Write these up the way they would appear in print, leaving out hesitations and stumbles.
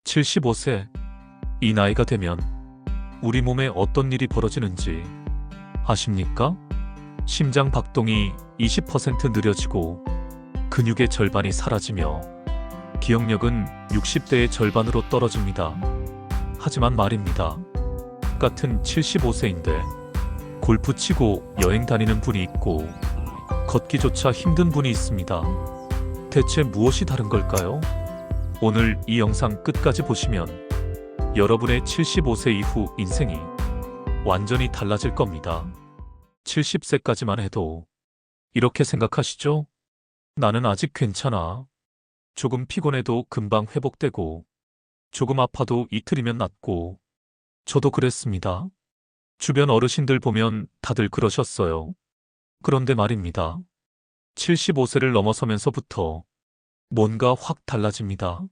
75세. 이 나이가 되면 우리 몸에 어떤 일이 벌어지는지 아십니까? 심장 박동이 20% 느려지고 근육의 절반이 사라지며 기억력은 60대의 절반으로 떨어집니다. 하지만 말입니다. 같은 75세인데 골프 치고 여행 다니는 분이 있고 걷기조차 힘든 분이 있습니다. 대체 무엇이 다른 걸까요? 오늘 이 영상 끝까지 보시면 여러분의 75세 이후 인생이 완전히 달라질 겁니다. 70세까지만 해도 이렇게 생각하시죠? 나는 아직 괜찮아. 조금 피곤해도 금방 회복되고 조금 아파도 이틀이면 낫고. 저도 그랬습니다. 주변 어르신들 보면 다들 그러셨어요. 그런데 말입니다. 75세를 넘어서면서부터 뭔가 확 달라집니다.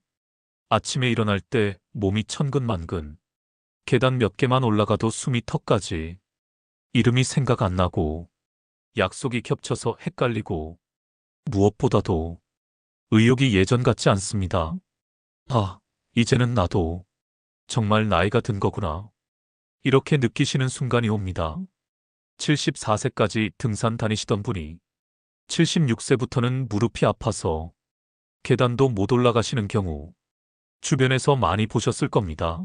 아침에 일어날 때 몸이 천근만근, 계단 몇 개만 올라가도 숨이 턱까지, 이름이 생각 안 나고, 약속이 겹쳐서 헷갈리고, 무엇보다도 의욕이 예전 같지 않습니다. 아, 이제는 나도 정말 나이가 든 거구나. 이렇게 느끼시는 순간이 옵니다. 74세까지 등산 다니시던 분이 76세부터는 무릎이 아파서 계단도 못 올라가시는 경우 주변에서 많이 보셨을 겁니다.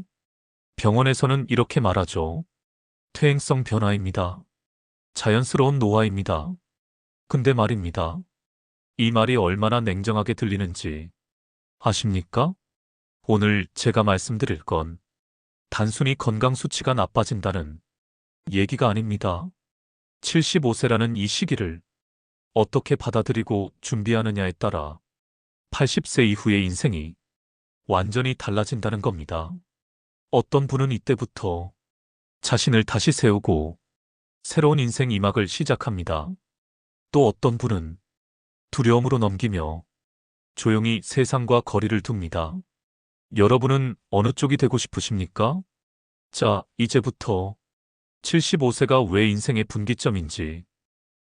병원에서는 이렇게 말하죠. 퇴행성 변화입니다. 자연스러운 노화입니다. 근데 말입니다. 이 말이 얼마나 냉정하게 들리는지 아십니까? 오늘 제가 말씀드릴 건 단순히 건강 수치가 나빠진다는 얘기가 아닙니다. 75세라는 이 시기를 어떻게 받아들이고 준비하느냐에 따라 80세 이후의 인생이 완전히 달라진다는 겁니다. 어떤 분은 이때부터 자신을 다시 세우고 새로운 인생 2막을 시작합니다. 또 어떤 분은 두려움으로 넘기며 조용히 세상과 거리를 둡니다. 여러분은 어느 쪽이 되고 싶으십니까? 자, 이제부터 75세가 왜 인생의 분기점인지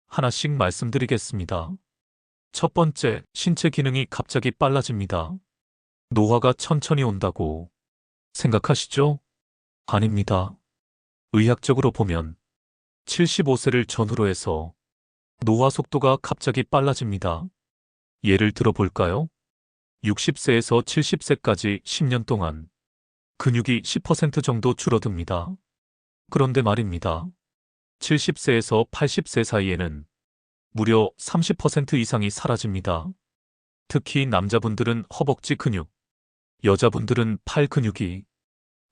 하나씩 말씀드리겠습니다. 첫 번째, 신체 기능이 갑자기 빨라집니다. 노화가 천천히 온다고 생각하시죠? 아닙니다. 의학적으로 보면 75세를 전후로 해서 노화 속도가 갑자기 빨라집니다. 예를 들어 볼까요? 60세에서 70세까지 10년 동안 근육이 10% 정도 줄어듭니다. 그런데 말입니다. 70세에서 80세 사이에는 무려 30% 이상이 사라집니다. 특히 남자분들은 허벅지 근육, 여자분들은 팔 근육이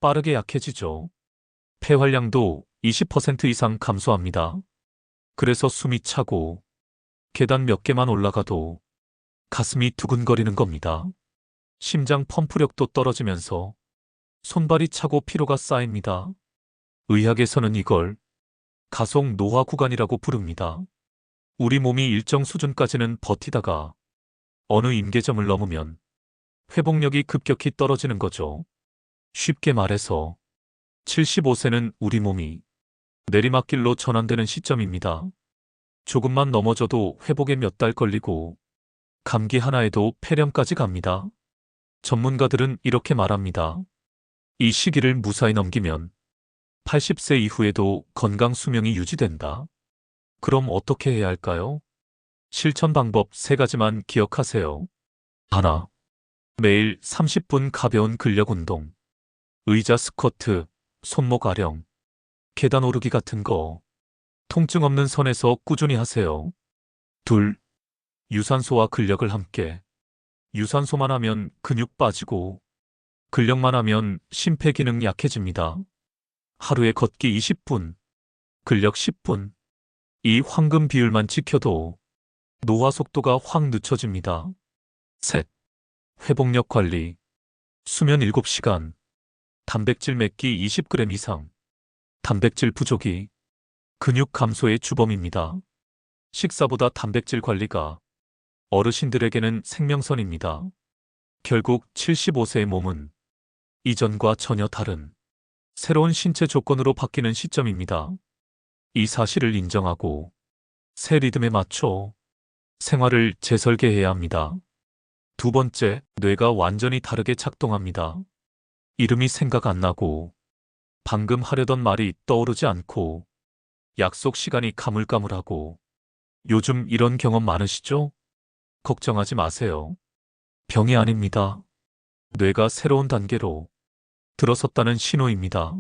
빠르게 약해지죠. 폐활량도 20% 이상 감소합니다. 그래서 숨이 차고 계단 몇 개만 올라가도 가슴이 두근거리는 겁니다. 심장 펌프력도 떨어지면서 손발이 차고 피로가 쌓입니다. 의학에서는 이걸 가속 노화 구간이라고 부릅니다. 우리 몸이 일정 수준까지는 버티다가 어느 임계점을 넘으면 회복력이 급격히 떨어지는 거죠. 쉽게 말해서 75세는 우리 몸이 내리막길로 전환되는 시점입니다. 조금만 넘어져도 회복에 몇 달 걸리고 감기 하나에도 폐렴까지 갑니다. 전문가들은 이렇게 말합니다. 이 시기를 무사히 넘기면 80세 이후에도 건강 수명이 유지된다. 그럼 어떻게 해야 할까요? 실천 방법 3가지만 기억하세요. 하나, 매일 30분 가벼운 근력 운동. 의자 스쿼트, 손목 아령, 계단 오르기 같은 거. 통증 없는 선에서 꾸준히 하세요. 둘, 유산소와 근력을 함께. 유산소만 하면 근육 빠지고 근력만 하면 심폐기능 약해집니다. 하루에 걷기 20분, 근력 10분. 이 황금 비율만 지켜도 노화 속도가 확 늦춰집니다. 셋, 회복력 관리. 수면 7시간, 단백질 맵기 20g 이상. 단백질 부족이 근육 감소의 주범입니다. 식사보다 단백질 관리가 어르신들에게는 생명선입니다. 결국 75세의 몸은 이전과 전혀 다른 새로운 신체 조건으로 바뀌는 시점입니다. 이 사실을 인정하고 새 리듬에 맞춰 생활을 재설계해야 합니다. 두 번째, 뇌가 완전히 다르게 작동합니다. 이름이 생각 안 나고 방금 하려던 말이 떠오르지 않고 약속 시간이 가물가물하고 요즘 이런 경험 많으시죠? 걱정하지 마세요. 병이 아닙니다. 뇌가 새로운 단계로 들어섰다는 신호입니다.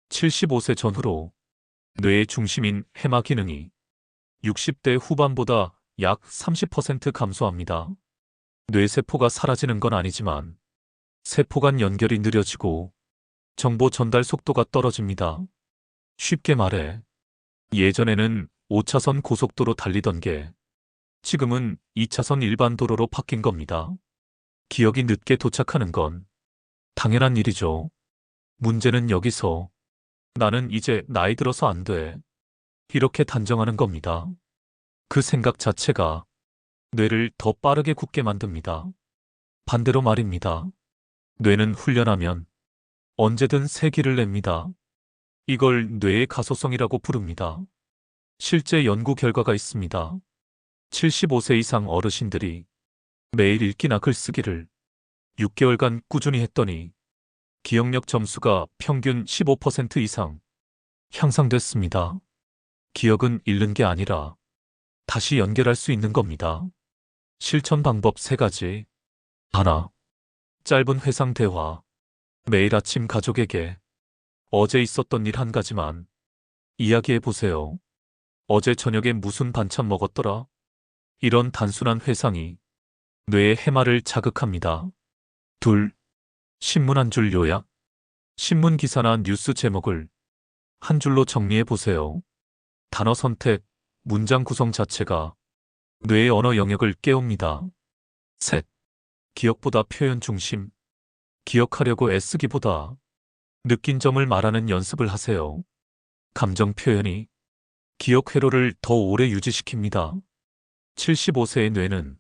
75세 전후로 뇌의 중심인 해마 기능이 60대 후반보다 약 30% 감소합니다. 뇌세포가 사라지는 건 아니지만 세포 간 연결이 느려지고 정보 전달 속도가 떨어집니다. 쉽게 말해 예전에는 5차선 고속도로 달리던 게 지금은 2차선 일반 도로로 바뀐 겁니다. 기억이 늦게 도착하는 건 당연한 일이죠. 문제는 여기서 나는 이제 나이 들어서 안 돼. 이렇게 단정하는 겁니다. 그 생각 자체가 뇌를 더 빠르게 굳게 만듭니다. 반대로 말입니다. 뇌는 훈련하면 언제든 새 길을 냅니다. 이걸 뇌의 가소성이라고 부릅니다. 실제 연구 결과가 있습니다. 75세 이상 어르신들이 매일 읽기나 글쓰기를 6개월간 꾸준히 했더니 기억력 점수가 평균 15% 이상 향상됐습니다. 기억은 잃는 게 아니라 다시 연결할 수 있는 겁니다. 실천 방법 3가지. 하나, 짧은 회상 대화. 매일 아침 가족에게 어제 있었던 일 1가지만 이야기해 보세요. 어제 저녁에 무슨 반찬 먹었더라? 이런 단순한 회상이 뇌의 해마를 자극합니다. 둘, 신문 한 줄 요약. 신문 기사나 뉴스 제목을 한 줄로 정리해 보세요. 단어 선택, 문장 구성 자체가 뇌의 언어 영역을 깨웁니다. 셋, 기억보다 표현 중심. 기억하려고 애쓰기보다 느낀 점을 말하는 연습을 하세요. 감정 표현이 기억 회로를 더 오래 유지시킵니다. 75세의 뇌는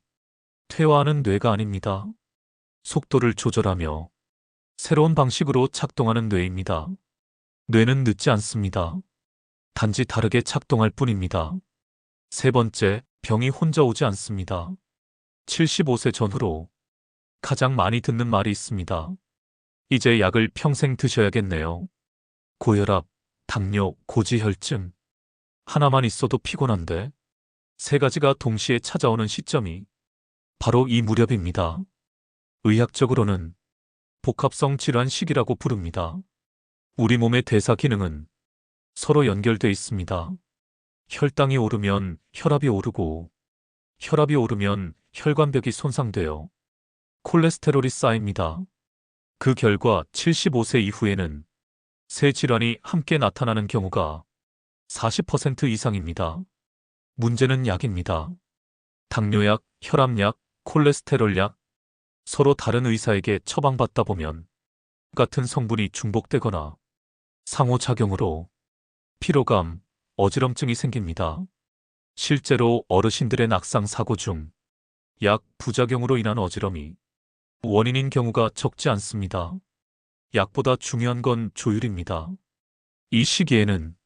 퇴화하는 뇌가 아닙니다. 속도를 조절하며 새로운 방식으로 작동하는 뇌입니다. 뇌는 늦지 않습니다. 단지 다르게 작동할 뿐입니다. 3번째, 병이 혼자 오지 않습니다. 75세 전후로 가장 많이 듣는 말이 있습니다. 이제 약을 평생 드셔야겠네요. 고혈압, 당뇨, 고지혈증. 하나만 있어도 피곤한데 3가지가 동시에 찾아오는 시점이 바로 이 무렵입니다. 의학적으로는 복합성 질환 시기라고 부릅니다. 우리 몸의 대사 기능은 서로 연결돼 있습니다. 혈당이 오르면 혈압이 오르고 혈압이 오르면 혈관벽이 손상되어 콜레스테롤이 쌓입니다. 그 결과 75세 이후에는 세 질환이 함께 나타나는 경우가 40% 이상입니다. 문제는 약입니다. 당뇨약, 혈압약, 콜레스테롤약, 서로 다른 의사에게 처방받다 보면 같은 성분이 중복되거나 상호작용으로 피로감, 어지럼증이 생깁니다. 실제로 어르신들의 낙상 사고 중 약 부작용으로 인한 어지럼이 원인인 경우가 적지 않습니다. 약보다 중요한 건 조율입니다. 이 시기에는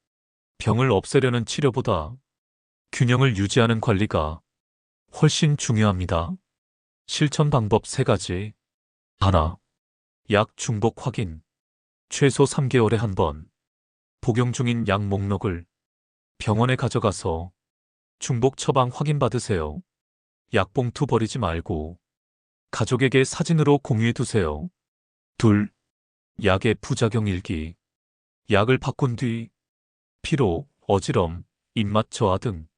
병을 없애려는 치료보다 균형을 유지하는 관리가 훨씬 중요합니다. 실천 방법 3가지. 하나, 약 중복 확인. 최소 3개월에 한 번 복용 중인 약 목록을 병원에 가져가서 중복 처방 확인받으세요. 약봉투 버리지 말고 가족에게 사진으로 공유해 두세요. 둘, 약의 부작용 일기. 약을 바꾼 뒤 피로, 어지럼, 입맛 저하 등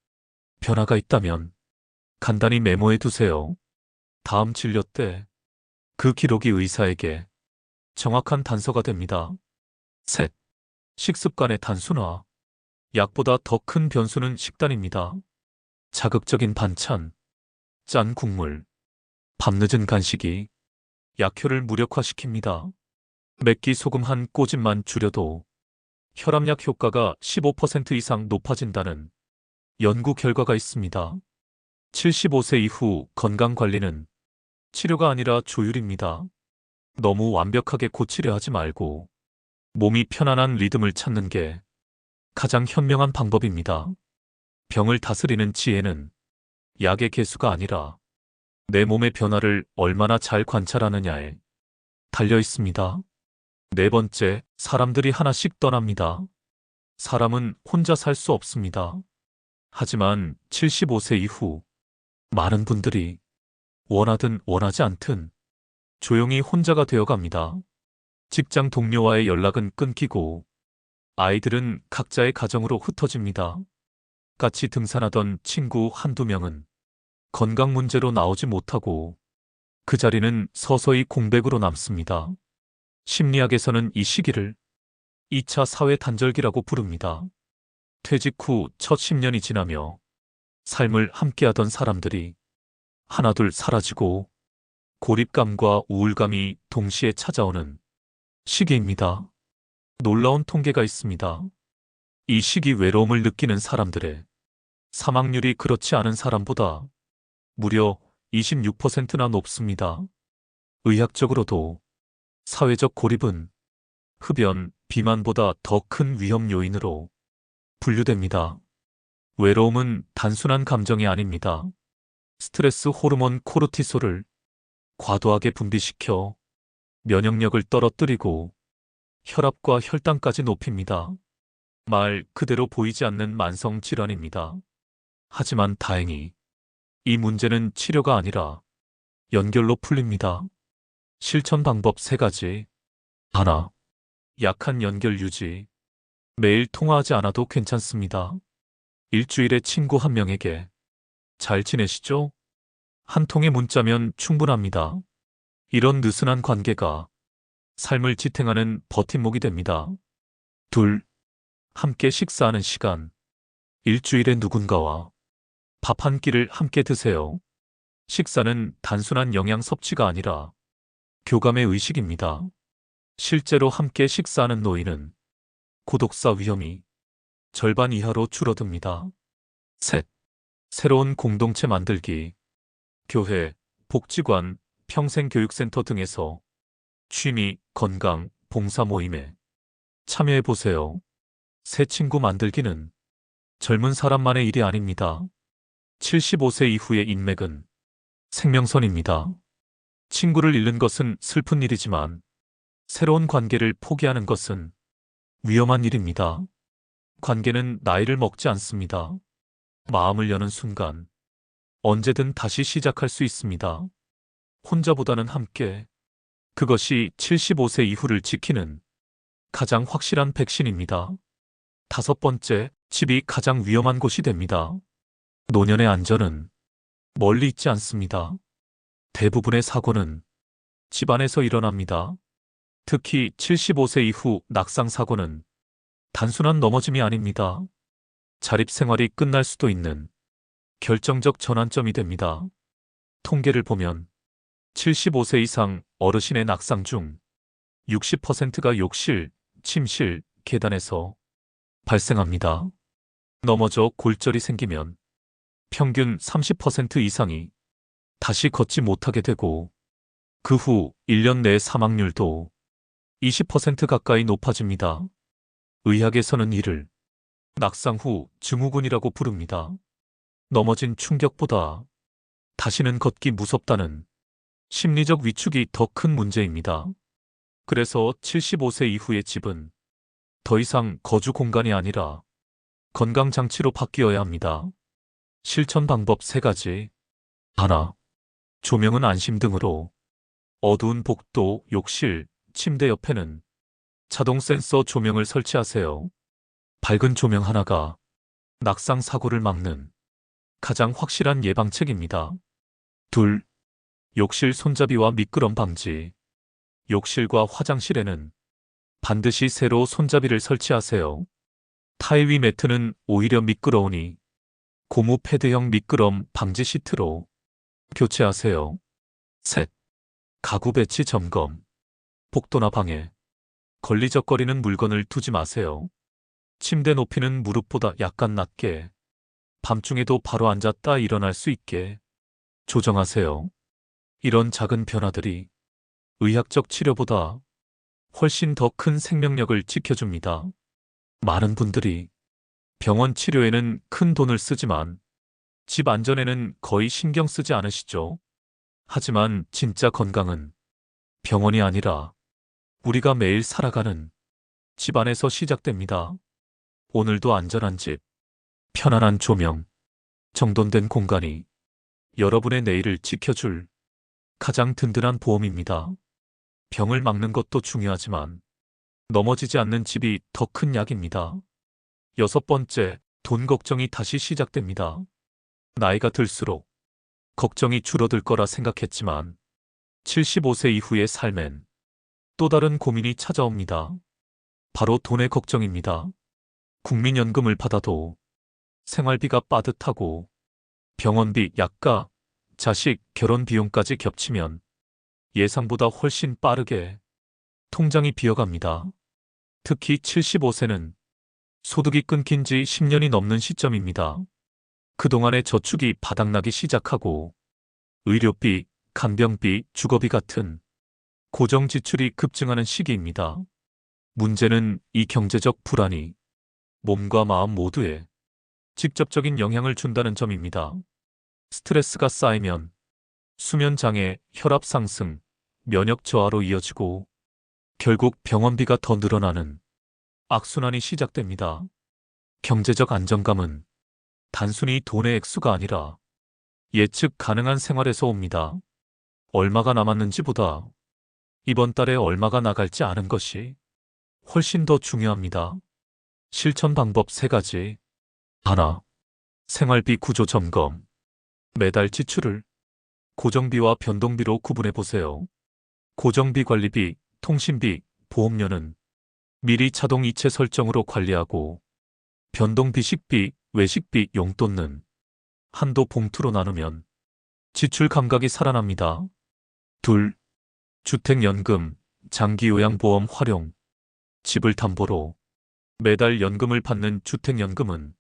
변화가 있다면 간단히 메모해 두세요. 다음 진료 때 그 기록이 의사에게 정확한 단서가 됩니다. 셋, 식습관의 단순화. 약보다 더 큰 변수는 식단입니다. 자극적인 반찬, 짠 국물, 밤늦은 간식이 약효를 무력화시킵니다. 맵기 소금 한 꼬집만 줄여도 혈압약 효과가 15% 이상 높아진다는 연구 결과가 있습니다. 75세 이후 건강관리는 치료가 아니라 조율입니다. 너무 완벽하게 고치려 하지 말고 몸이 편안한 리듬을 찾는 게 가장 현명한 방법입니다. 병을 다스리는 지혜는 약의 개수가 아니라 내 몸의 변화를 얼마나 잘 관찰하느냐에 달려 있습니다. 네 번째, 사람들이 하나씩 떠납니다. 사람은 혼자 살 수 없습니다. 하지만 75세 이후 많은 분들이 원하든 원하지 않든 조용히 혼자가 되어 갑니다. 직장 동료와의 연락은 끊기고 아이들은 각자의 가정으로 흩어집니다. 같이 등산하던 친구 한두 명은 건강 문제로 나오지 못하고 그 자리는 서서히 공백으로 남습니다. 심리학에서는 이 시기를 2차 사회 단절기라고 부릅니다. 퇴직 후 첫 10년이 지나며 삶을 함께하던 사람들이 하나둘 사라지고 고립감과 우울감이 동시에 찾아오는 시기입니다. 놀라운 통계가 있습니다. 이 시기 외로움을 느끼는 사람들의 사망률이 그렇지 않은 사람보다 무려 26%나 높습니다. 의학적으로도 사회적 고립은 흡연, 비만보다 더 큰 위험 요인으로 분류됩니다. 외로움은 단순한 감정이 아닙니다. 스트레스 호르몬 코르티솔을 과도하게 분비시켜 면역력을 떨어뜨리고 혈압과 혈당까지 높입니다. 말 그대로 보이지 않는 만성 질환입니다. 하지만 다행히 이 문제는 치료가 아니라 연결로 풀립니다. 실천 방법 3가지. 하나, 약한 연결 유지. 매일 통화하지 않아도 괜찮습니다. 일주일에 친구 한 명에게 잘 지내시죠? 한 통의 문자면 충분합니다. 이런 느슨한 관계가 삶을 지탱하는 버팀목이 됩니다. 둘, 함께 식사하는 시간. 일주일에 누군가와 밥 한 끼를 함께 드세요. 식사는 단순한 영양 섭취가 아니라 교감의 의식입니다. 실제로 함께 식사하는 노인은 고독사 위험이 절반 이하로 줄어듭니다. 셋, 새로운 공동체 만들기. 교회, 복지관, 평생교육센터 등에서 취미, 건강, 봉사 모임에 참여해보세요. 새 친구 만들기는 젊은 사람만의 일이 아닙니다. 75세 이후의 인맥은 생명선입니다. 친구를 잃는 것은 슬픈 일이지만 새로운 관계를 포기하는 것은 위험한 일입니다. 관계는 나이를 먹지 않습니다. 마음을 여는 순간 언제든 다시 시작할 수 있습니다. 혼자보다는 함께. 그것이 75세 이후를 지키는 가장 확실한 백신입니다. 5번째, 집이 가장 위험한 곳이 됩니다. 노년의 안전은 멀리 있지 않습니다. 대부분의 사고는 집안에서 일어납니다. 특히 75세 이후 낙상 사고는 단순한 넘어짐이 아닙니다. 자립생활이 끝날 수도 있는 결정적 전환점이 됩니다. 통계를 보면 75세 이상 어르신의 낙상 중 60%가 욕실, 침실, 계단에서 발생합니다. 넘어져 골절이 생기면 평균 30% 이상이 다시 걷지 못하게 되고 그 후 1년 내 사망률도 20% 가까이 높아집니다. 의학에서는 이를 낙상 후 증후군이라고 부릅니다. 넘어진 충격보다 다시는 걷기 무섭다는 심리적 위축이 더 큰 문제입니다. 그래서 75세 이후의 집은 더 이상 거주 공간이 아니라 건강장치로 바뀌어야 합니다. 실천 방법 3가지. 하나, 조명은 안심등으로. 어두운 복도, 욕실, 침대 옆에는 자동 센서 조명을 설치하세요. 밝은 조명 하나가 낙상 사고를 막는 가장 확실한 예방책입니다. 둘, 욕실 손잡이와 미끄럼 방지. 욕실과 화장실에는 반드시 세로 손잡이를 설치하세요. 타일 위 매트는 오히려 미끄러우니 고무 패드형 미끄럼 방지 시트로 교체하세요. 셋, 가구 배치 점검. 복도나 방에 걸리적거리는 물건을 두지 마세요. 침대 높이는 무릎보다 약간 낮게, 밤중에도 바로 앉았다 일어날 수 있게 조정하세요. 이런 작은 변화들이 의학적 치료보다 훨씬 더 큰 생명력을 지켜줍니다. 많은 분들이 병원 치료에는 큰 돈을 쓰지만 집 안전에는 거의 신경 쓰지 않으시죠? 하지만 진짜 건강은 병원이 아니라 우리가 매일 살아가는 집안에서 시작됩니다. 오늘도 안전한 집, 편안한 조명, 정돈된 공간이 여러분의 내일을 지켜줄 가장 든든한 보험입니다. 병을 막는 것도 중요하지만 넘어지지 않는 집이 더 큰 약입니다. 여섯 번째, 돈 걱정이 다시 시작됩니다. 나이가 들수록 걱정이 줄어들 거라 생각했지만 75세 이후의 삶엔 또 다른 고민이 찾아옵니다. 바로 돈의 걱정입니다. 국민연금을 받아도 생활비가 빠듯하고 병원비, 약가, 자식, 결혼 비용까지 겹치면 예상보다 훨씬 빠르게 통장이 비어갑니다. 특히 75세는 소득이 끊긴 지 10년이 넘는 시점입니다. 그동안의 저축이 바닥나기 시작하고 의료비, 간병비, 주거비 같은 고정 지출이 급증하는 시기입니다. 문제는 이 경제적 불안이 몸과 마음 모두에 직접적인 영향을 준다는 점입니다. 스트레스가 쌓이면 수면 장애, 혈압 상승, 면역 저하로 이어지고 결국 병원비가 더 늘어나는 악순환이 시작됩니다. 경제적 안정감은 단순히 돈의 액수가 아니라 예측 가능한 생활에서 옵니다. 얼마가 남았는지보다 이번 달에 얼마가 나갈지 아는 것이 훨씬 더 중요합니다. 실천 방법 3가지. 하나, 생활비 구조 점검. 매달 지출을 고정비와 변동비로 구분해 보세요. 고정비 관리비, 통신비, 보험료는 미리 자동 이체 설정으로 관리하고 변동비 식비, 외식비, 용돈은 한도 봉투로 나누면 지출 감각이 살아납니다. 둘, 주택연금, 장기요양보험 활용. 집을 담보로 매달 연금을 받는 주택연금은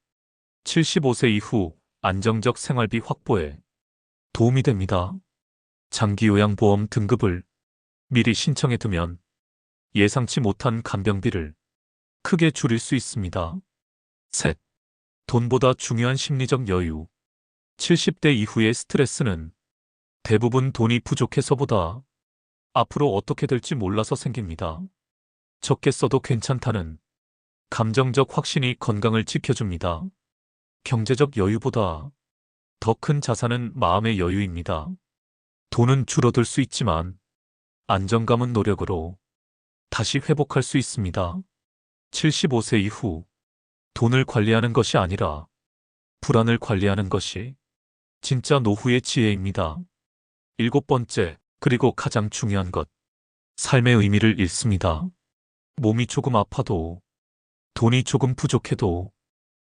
75세 이후 안정적 생활비 확보에 도움이 됩니다. 장기요양보험 등급을 미리 신청해 두면 예상치 못한 간병비를 크게 줄일 수 있습니다. 셋, 돈보다 중요한 심리적 여유. 70대 이후의 스트레스는 대부분 돈이 부족해서보다 앞으로 어떻게 될지 몰라서 생깁니다. 적게 써도 괜찮다는 감정적 확신이 건강을 지켜줍니다. 경제적 여유보다 더 큰 자산은 마음의 여유입니다. 돈은 줄어들 수 있지만 안정감은 노력으로 다시 회복할 수 있습니다. 75세 이후 돈을 관리하는 것이 아니라 불안을 관리하는 것이 진짜 노후의 지혜입니다. 7번째, 그리고 가장 중요한 것. 삶의 의미를 잃습니다. 몸이 조금 아파도, 돈이 조금 부족해도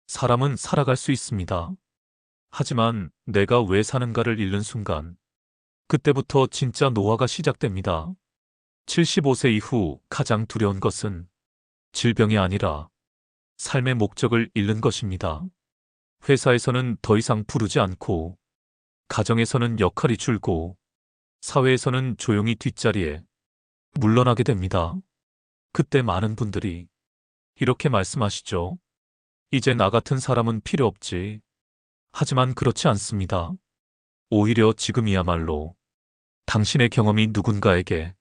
사람은 살아갈 수 있습니다. 하지만 내가 왜 사는가를 잃는 순간, 그때부터 진짜 노화가 시작됩니다. 75세 이후 가장 두려운 것은 질병이 아니라 삶의 목적을 잃는 것입니다. 회사에서는 더 이상 부르지 않고, 가정에서는 역할이 줄고, 사회에서는 조용히 뒷자리에 물러나게 됩니다. 그때 많은 분들이 이렇게 말씀하시죠. 이제 나 같은 사람은 필요 없지. 하지만 그렇지 않습니다. 오히려 지금이야말로 당신의 경험이 누군가에게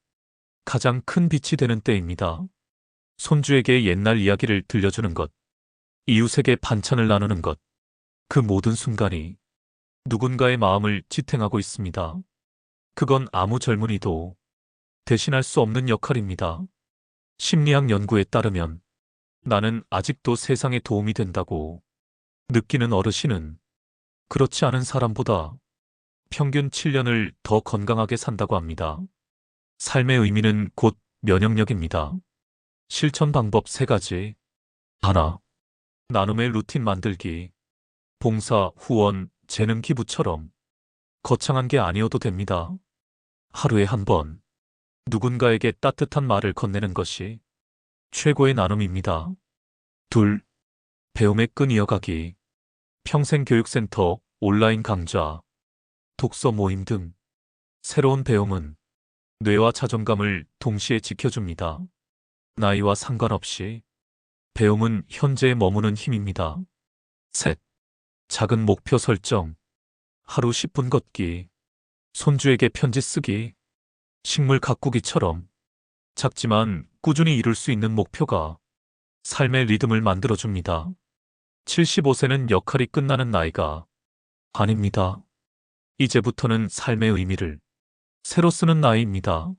가장 큰 빛이 되는 때입니다. 손주에게 옛날 이야기를 들려주는 것, 이웃에게 반찬을 나누는 것, 그 모든 순간이 누군가의 마음을 지탱하고 있습니다. 그건 아무 젊은이도 대신할 수 없는 역할입니다. 심리학 연구에 따르면 나는 아직도 세상에 도움이 된다고 느끼는 어르신은 그렇지 않은 사람보다 평균 7년을 더 건강하게 산다고 합니다. 삶의 의미는 곧 면역력입니다. 실천 방법 3가지. 하나, 나눔의 루틴 만들기. 봉사, 후원, 재능 기부처럼 거창한 게 아니어도 됩니다. 하루에 한 번 누군가에게 따뜻한 말을 건네는 것이 최고의 나눔입니다. 둘, 배움의 끈 이어가기. 평생교육센터, 온라인 강좌, 독서 모임 등 새로운 배움은 뇌와 자존감을 동시에 지켜줍니다. 나이와 상관없이 배움은 현재에 머무는 힘입니다. 셋, 작은 목표 설정. 하루 10분 걷기, 손주에게 편지 쓰기, 식물 가꾸기처럼 작지만 꾸준히 이룰 수 있는 목표가 삶의 리듬을 만들어줍니다. 75세는 역할이 끝나는 나이가 아닙니다. 이제부터는 삶의 의미를 새로 쓰는 나이입니다.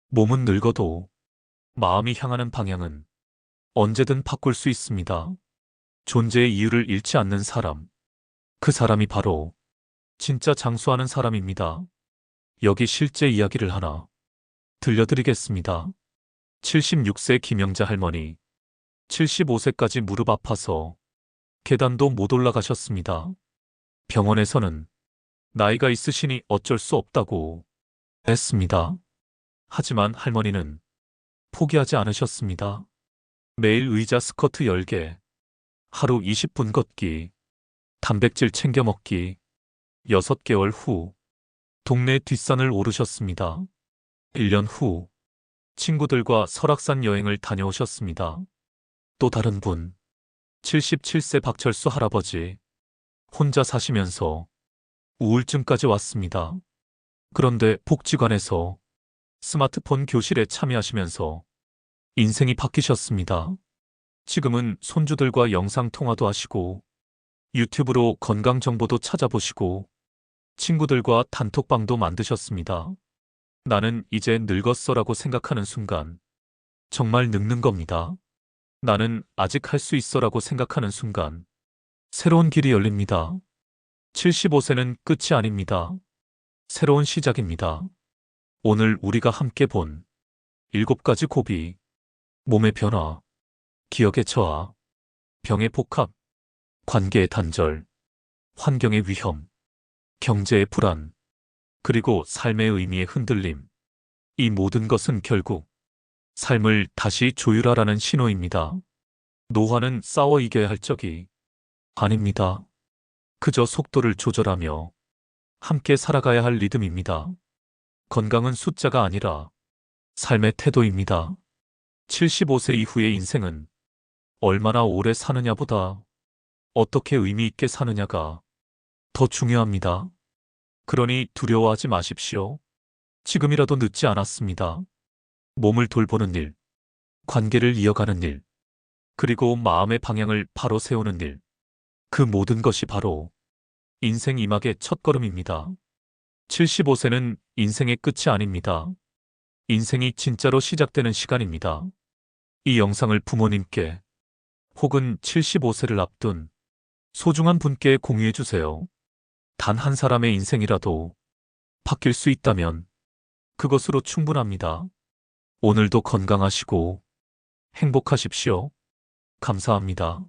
몸은 늙어도 마음이 향하는 방향은 언제든 바꿀 수 있습니다. 존재의 이유를 잃지 않는 사람. 그 사람이 바로 진짜 장수하는 사람입니다. 여기 실제 이야기를 하나 들려드리겠습니다. 76세 김영자 할머니. 75세까지 무릎 아파서 계단도 못 올라가셨습니다. 병원에서는 나이가 있으시니 어쩔 수 없다고 했습니다. 하지만 할머니는 포기하지 않으셨습니다. 매일 의자 스쿼트 10개, 하루 20분 걷기, 단백질 챙겨 먹기. 6개월 후 동네 뒷산을 오르셨습니다. 1년 후 친구들과 설악산 여행을 다녀오셨습니다. 또 다른 분, 77세 박철수 할아버지. 혼자 사시면서 우울증까지 왔습니다. 그런데 복지관에서 스마트폰 교실에 참여하시면서 인생이 바뀌셨습니다. 지금은 손주들과 영상통화도 하시고 유튜브로 건강 정보도 찾아보시고 친구들과 단톡방도 만드셨습니다. 나는 이제 늙었어라고 생각하는 순간 정말 늙는 겁니다. 나는 아직 할 수 있어라고 생각하는 순간 새로운 길이 열립니다. 75세는 끝이 아닙니다. 새로운 시작입니다. 오늘 우리가 함께 본 7가지 고비, 몸의 변화, 기억의 저하, 병의 복합, 관계의 단절, 환경의 위험, 경제의 불안, 그리고 삶의 의미의 흔들림. 이 모든 것은 결국 삶을 다시 조율하라는 신호입니다. 노화는 싸워 이겨야 할 적이 아닙니다. 그저 속도를 조절하며 함께 살아가야 할 리듬입니다. 건강은 숫자가 아니라 삶의 태도입니다. 75세 이후의 인생은 얼마나 오래 사느냐보다 어떻게 의미 있게 사느냐가 더 중요합니다. 그러니 두려워하지 마십시오. 지금이라도 늦지 않았습니다. 몸을 돌보는 일, 관계를 이어가는 일, 그리고 마음의 방향을 바로 세우는 일. 그 모든 것이 바로 인생 이막의 첫걸음입니다. 75세는 인생의 끝이 아닙니다. 인생이 진짜로 시작되는 시간입니다. 이 영상을 부모님께 혹은 75세를 앞둔 소중한 분께 공유해 주세요. 단 한 사람의 인생이라도 바뀔 수 있다면 그것으로 충분합니다. 오늘도 건강하시고 행복하십시오. 감사합니다.